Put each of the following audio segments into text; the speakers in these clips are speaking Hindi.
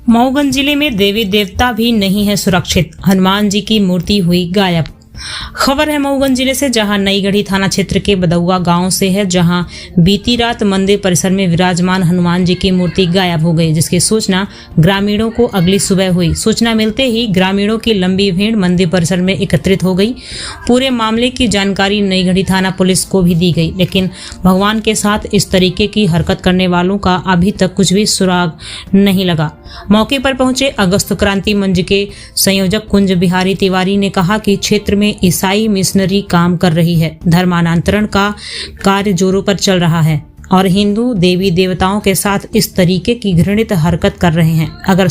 मऊगंज जिले में देवी देवता भी नहीं है सुरक्षित, हनुमान जी की मूर्ति हुई गायब। खबर है मऊगंज जिले से, जहां नईगढ़ी थाना क्षेत्र के बदौआ गांव से है, जहां बीती रात मंदिर परिसर में विराजमान हनुमान जी की मूर्ति गायब हो गई, जिसकी सूचना ग्रामीणों को अगली सुबह हुई। सूचना मिलते ही ग्रामीणों की लंबी भीड़ मंदिर परिसर में एकत्रित हो गई। पूरे मामले की जानकारी नईगढ़ी थाना पुलिस को भी दी गई, लेकिन भगवान के साथ इस तरीके की हरकत करने वालों का अभी तक कुछ भी सुराग नहीं लगा। मौके पर पहुंचे अगस्त क्रांति मंच के संयोजक कुंज बिहारी तिवारी ने कहा कि क्षेत्र में ईसाई मिशनरी काम कर रही है, धर्मांतरण का कार्य जोरों पर चल रहा है और हिंदू देवी देवताओं के साथ इस तरीके की घृणित हरकत कर रहे हैं। अगर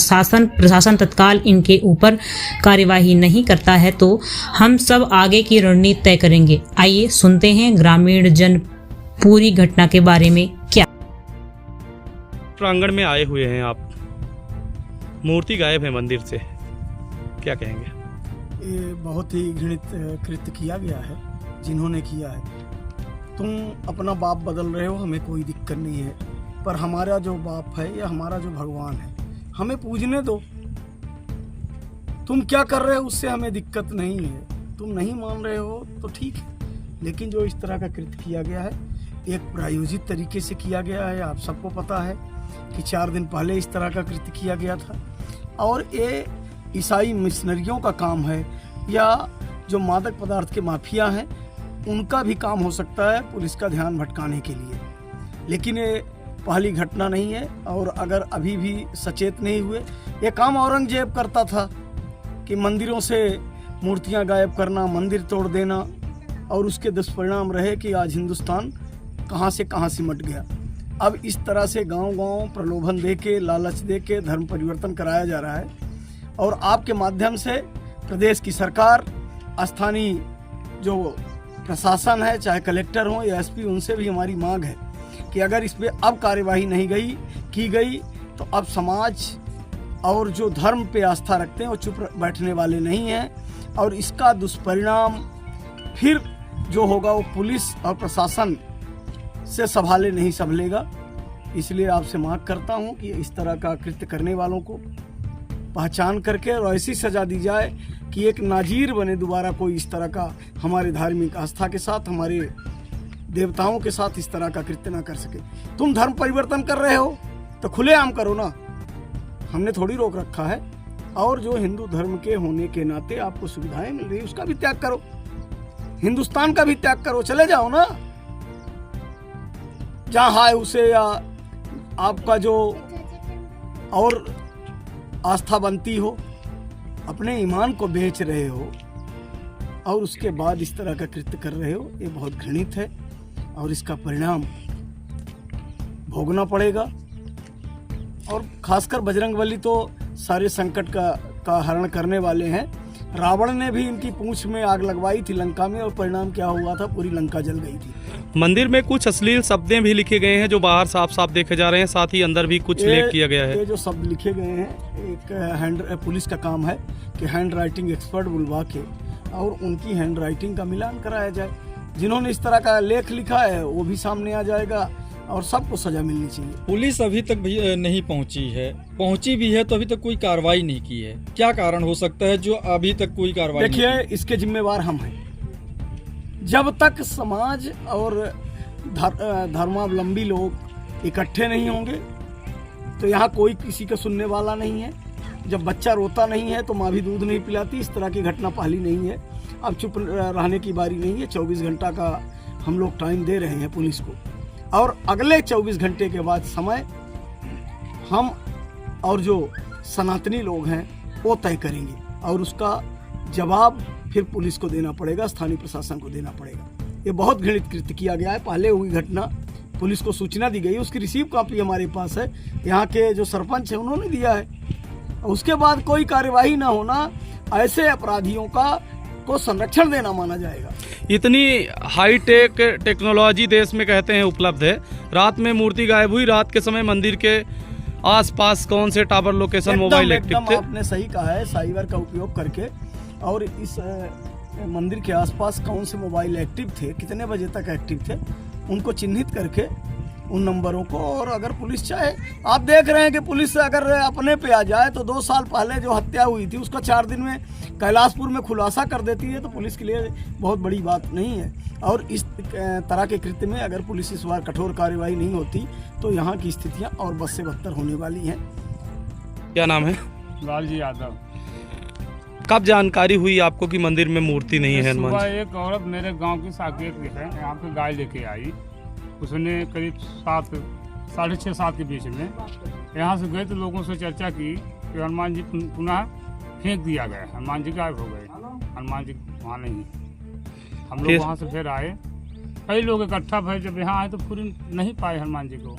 प्रशासन तत्काल इनके ऊपर कार्यवाही नहीं करता है तो हम सब आगे की रणनीति तय करेंगे। आइए सुनते हैं ग्रामीण जन पूरी घटना के बारे में क्या। प्रांगण में आए हुए हैं आप, मूर्ति गायब है मंदिर से, क्या कहेंगे? ये बहुत ही घृणित कृत्य किया गया है जिन्होंने किया है। तुम अपना बाप बदल रहे हो, हमें कोई दिक्कत नहीं है, पर हमारा जो बाप है या हमारा जो भगवान है हमें पूजने दो। तुम क्या कर रहे हो उससे हमें दिक्कत नहीं है, तुम नहीं मान रहे हो तो ठीक है, लेकिन जो इस तरह का कृत्य किया गया है एक प्रायोजित तरीके से किया गया है। आप सबको पता है कि 4 दिन पहले इस तरह का कृत्य किया गया था और ये ईसाई मिशनरियों का काम है या जो मादक पदार्थ के माफिया हैं उनका भी काम हो सकता है पुलिस का ध्यान भटकाने के लिए। लेकिन ये पहली घटना नहीं है और अगर अभी भी सचेत नहीं हुए, ये काम औरंगजेब करता था कि मंदिरों से मूर्तियां गायब करना, मंदिर तोड़ देना, और उसके दुष्परिणाम रहे कि आज हिंदुस्तान कहां से कहां सिमट गया। अब इस तरह से गांव-गांव प्रलोभन दे के, लालच दे के धर्म परिवर्तन कराया जा रहा है और आपके माध्यम से प्रदेश की सरकार, स्थानीय जो प्रशासन है, चाहे कलेक्टर हो या एसपी, उनसे भी हमारी मांग है कि अगर इस पर अब कार्यवाही नहीं की गई तो अब समाज और जो धर्म पे आस्था रखते हैं वो चुप बैठने वाले नहीं हैं और इसका दुष्परिणाम फिर जो होगा वो पुलिस और प्रशासन से संभाले नहीं संभलेगा। इसलिए आपसे मांग करता हूं कि इस तरह का कृत्य करने वालों को पहचान करके और ऐसी सजा दी जाए कि एक नाजीर बने, दोबारा कोई इस तरह का हमारे धार्मिक आस्था के साथ, हमारे देवताओं के साथ इस तरह का कृत्य ना कर सके। तुम धर्म परिवर्तन कर रहे हो तो खुलेआम करो ना, हमने थोड़ी रोक रखा है। और जो हिंदू धर्म के होने के नाते आपको सुविधाएं मिल रही है उसका भी त्याग करो, हिंदुस्तान का भी त्याग करो, चले जाओ ना जहाँ है उसे, या आपका जो और आस्था बनती हो, अपने ईमान को बेच रहे हो और उसके बाद इस तरह का कृत्य कर रहे हो, ये बहुत घृणित है और इसका परिणाम भोगना पड़ेगा। और खासकर बजरंगबली तो सारे संकट का हरण करने वाले हैं। रावण ने भी इनकी पूंछ में आग लगवाई थी लंका में और परिणाम क्या हुआ था, पूरी लंका जल गई थी। मंदिर में कुछ अश्लील शब्दें भी लिखे गए हैं जो बाहर साफ साफ देखे जा रहे हैं, साथ ही अंदर भी कुछ लेख किया गया है। ये जो शब्द लिखे गए हैं, एक पुलिस का काम है कि हैंड राइटिंग एक्सपर्ट बुलवा के और उनकी हैंड राइटिंग का मिलान कराया जाए। जिन्होंने इस तरह का लेख लिखा है वो भी सामने आ जाएगा और सबको सजा मिलनी चाहिए। पुलिस अभी तक भी नहीं पहुंची है, पहुंची भी है तो अभी तक कोई कार्रवाई नहीं की है। क्या कारण हो सकता है जो अभी तक कोई कार्रवाई? देखिए, इसके जिम्मेवार हम हैं। जब तक समाज और धर्मावलंबी लोग इकट्ठे नहीं होंगे तो यहाँ कोई किसी का सुनने वाला नहीं है। जब बच्चा रोता नहीं है तो माँ भी दूध नहीं पिलाती। इस तरह की घटना पहली नहीं है। अब चुप रहने की बारी नहीं है। 24 घंटा का हम लोग टाइम दे रहे हैं पुलिस को और अगले 24 घंटे के बाद समय हम और जो सनातनी लोग हैं वो तय करेंगे और उसका जवाब फिर पुलिस को देना पड़ेगा, स्थानीय प्रशासन को देना पड़ेगा। ये बहुत घृणित कृत्य किया गया है। पहले हुई घटना, पुलिस को सूचना दी गई, उसकी रिसीव कॉपी हमारे पास है, यहाँ के जो सरपंच है उन्होंने दिया है। उसके बाद कोई कार्यवाही ना होना ऐसे अपराधियों को संरक्षण देना माना जाएगा। इतनी हाईटेक टेक्नोलॉजी देश में कहते हैं उपलब्ध है, रात में मूर्ति गायब हुई। रात के समय मंदिर के आसपास कौन से टावर लोकेशन मोबाइल एक्टिव थे? आपने सही कहा है, साइबर का उपयोग करके और इस मंदिर के आसपास कौन से मोबाइल एक्टिव थे, कितने बजे तक एक्टिव थे, उनको चिन्हित करके उन नंबरों को। और अगर पुलिस चाहे, आप देख रहे हैं कि पुलिस अगर अपने पे आ जाए तो 2 साल पहले जो हत्या हुई थी उसका 4 दिन में कैलाशपुर में खुलासा कर देती है, तो पुलिस के लिए बहुत बड़ी बात नहीं है। और इस तरह के कृत्य में अगर पुलिस इस बार कठोर कार्रवाई नहीं होती तो यहाँ की स्थितियाँ और बद से बदतर होने वाली हैं। क्या नाम है? लालजी यादव। कब जानकारी हुई आपको कि मंदिर में मूर्ति नहीं है हनुमान सुबह जी? एक औरत मेरे गांव की साकेत की है, यहाँ पे गाय लेके आई। उसने करीब 6:30 के बीच में यहाँ से गए तो लोगों से चर्चा की कि हनुमान जी पुनः फेंक दिया गया, हनुमान जी गायब हो गए, हनुमान जी वहाँ नहीं। हम लोग वहाँ से फिर आए, कई लोग इकट्ठा भरे, जब यहाँ आए तो पूरी नहीं पाए हनुमान जी को,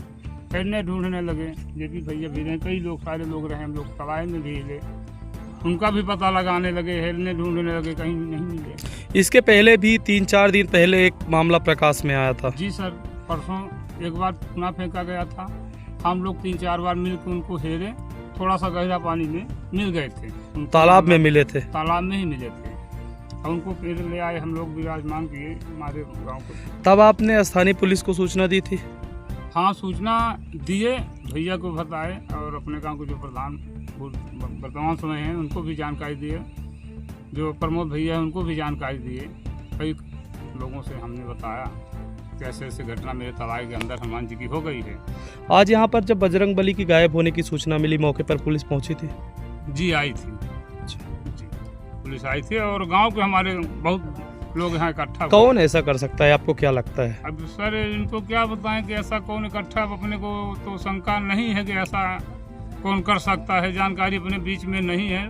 फिरने ढूंढने लगे। ये भी भैया भी रहे, कई लोग सारे लोग रहे, हम लोग तबाही में भी हिले, उनका भी पता लगाने लगे, हेलने ढूंढने लगे, कहीं नहीं मिले। इसके पहले भी 3-4 दिन पहले एक मामला प्रकाश में आया था। जी सर, परसों एक बार पुनः फेंका गया था। हम लोग 3-4 बार मिलकर उनको हेरे, थोड़ा सा गहरा पानी में मिल गए थे, तालाब में मिले थे? तालाब में ही मिले थे। और उनको फिर ले आए, हम लोग विराजमान किए हमारे गांव को। तब आपने स्थानीय पुलिस को सूचना दी थी? हाँ, सूचना दिए, भैया को बताए और अपने गांव के जो प्रधान वर्तमान समय हैं उनको भी जानकारी दिए, जो प्रमोद भैया हैं उनको भी जानकारी दिए। कई लोगों से हमने बताया कि ऐसे ऐसे घटना मेरे तलाई के अंदर हनुमान जी की हो गई है। आज यहाँ पर जब बजरंग बली की गायब होने की सूचना मिली, मौके पर पुलिस पहुंची थी? जी आई थी, जी पुलिस आई थी और गांव के हमारे बहुत लोग यहाँ इकट्ठा। कौन ऐसा कर सकता है, आपको क्या लगता है? अब सर इनको क्या बताएं कि ऐसा कौन इकट्ठा, अपने को तो शंका नहीं है कि ऐसा कौन कर सकता है, जानकारी अपने बीच में नहीं है।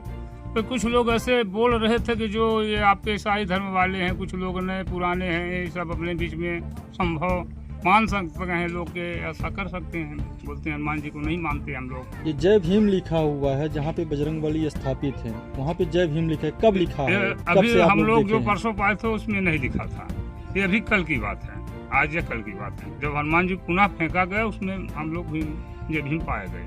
तो कुछ लोग ऐसे बोल रहे थे कि जो ये आपके ईसाई धर्म वाले हैं, कुछ लोग नए पुराने हैं, ये सब अपने बीच में संभव मान सकते हैं लोग के ऐसा कर सकते हैं। बोलते हैं हनुमान जी को नहीं मानते हम लोग। ये जय भीम लिखा हुआ है, जहाँ पे बजरंगबली स्थापित है वहाँ पे जय भीम लिखा है, कब लिखा है? कब अभी से आप हम लोग देखे जो हैं? परसों पाए थे उसमें नहीं लिखा था, ये अभी कल की बात है, आज या कल की बात है। जब हनुमान जी पुनः फेंका गया उसमें हम लोग भी जय भीम पाए गए।